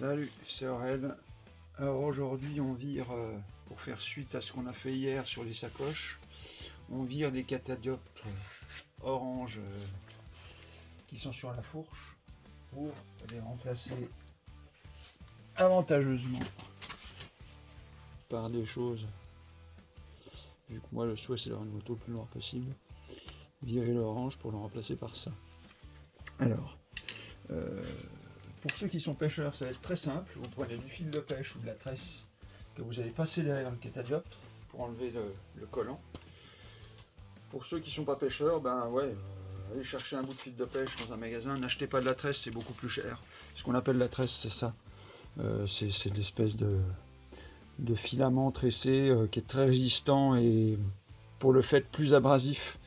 Salut, c'est Aurel. Alors aujourd'hui on vire, pour faire suite à ce qu'on a fait hier sur les sacoches, on vire des catadioptres orange qui sont sur la fourche pour les remplacer avantageusement par des choses, vu que moi le souhait c'est d'avoir une moto le plus noire possible, virer l'orange pour le remplacer par ça. Alors, pour ceux qui sont pêcheurs, ça va être très simple. Vous prenez du fil de pêche ou de la tresse que vous avez passé derrière le catadioptre pour enlever le collant. Pour ceux qui ne sont pas pêcheurs, ben ouais, allez chercher un bout de fil de pêche dans un magasin. N'achetez pas de la tresse, c'est beaucoup plus cher. Ce qu'on appelle la tresse, c'est ça. C'est une espèce de filament tressé qui est très résistant et pour le fait plus abrasif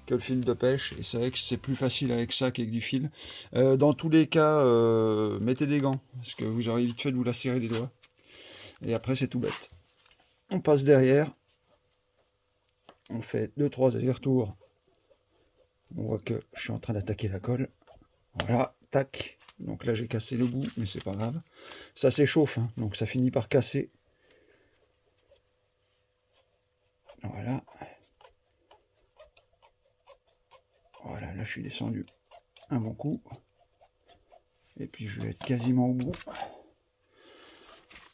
que le fil de pêche, et c'est vrai que c'est plus facile avec ça qu'avec du fil. Dans tous les cas, mettez des gants, parce que vous aurez vite fait de vous lacérer les doigts. Et après, c'est tout bête. On passe derrière, on fait 2-3 allers-retours. On voit que je suis en train d'attaquer la colle. Voilà, tac. Donc là, j'ai cassé le bout, mais c'est pas grave. Ça s'échauffe, hein, donc ça finit par casser. Voilà. Voilà, là, je suis descendu un bon coup. Et puis, je vais être quasiment au bout.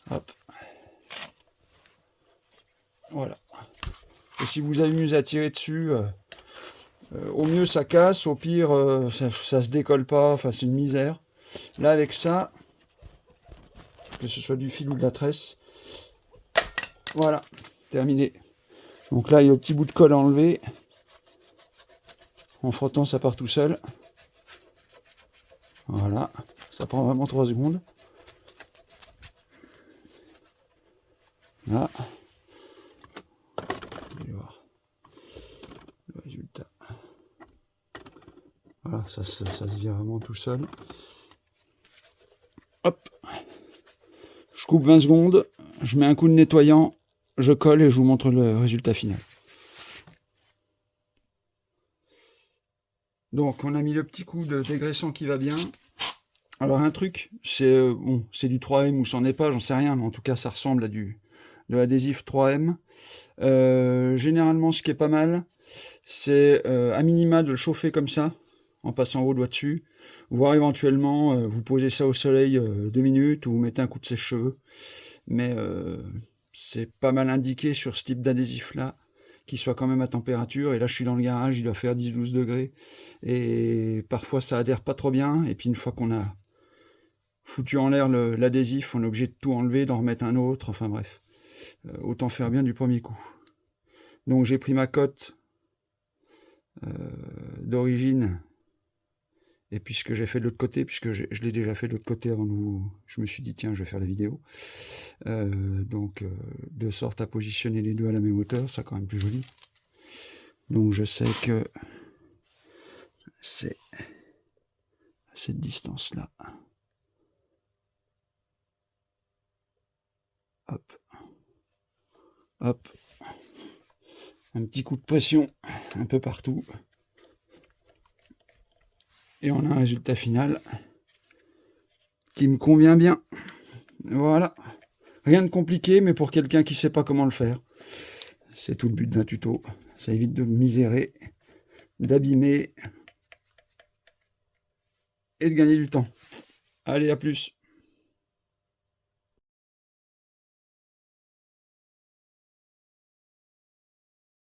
Hop. Voilà. Et si vous amusez à tirer dessus, au mieux ça casse, au pire ça se décolle pas, enfin c'est une misère. Là avec ça, que ce soit du fil ou de la tresse, voilà, terminé. Donc là il y a le petit bout de colle à enlever. En frottant ça part tout seul. Voilà, ça prend vraiment 3 secondes. Là. Vous allez voir le résultat. Voilà, ça se vire vraiment tout seul. Hop. Je coupe 20 secondes, je mets un coup de nettoyant, je colle et je vous montre le résultat final. Donc on a mis le petit coup de dégraissant qui va bien. Alors un truc, c'est bon, c'est du 3M ou c'en est pas, j'en sais rien, mais en tout cas ça ressemble à de l'adhésif 3M. Généralement ce qui est pas mal, c'est à minima de le chauffer comme ça, en passant vos doigts dessus, voire éventuellement vous posez ça au soleil 2 minutes ou vous mettez un coup de sèche-cheveux. Mais c'est pas mal indiqué sur ce type d'adhésif là, qu'il soit quand même à température. Et là je suis dans le garage, il doit faire 10-12 degrés. Et parfois ça adhère pas trop bien. Et puis une fois qu'on a foutu en l'air l'adhésif, on est obligé de tout enlever, d'en remettre un autre. Enfin bref, autant faire bien du premier coup. Donc j'ai pris ma cote d'origine. Et puis ce que j'ai fait de l'autre côté, puisque je l'ai déjà fait de l'autre côté avant de vous... Je me suis dit, tiens, je vais faire la vidéo. De sorte à positionner les deux à la même hauteur, ça quand même plus joli. Donc je sais que c'est à cette distance-là. Hop. Hop. Un petit coup de pression un peu partout. Et on a un résultat final qui me convient bien. Voilà. Rien de compliqué, mais pour quelqu'un qui ne sait pas comment le faire. C'est tout le but d'un tuto. Ça évite de misérer, d'abîmer et de gagner du temps. Allez, à plus.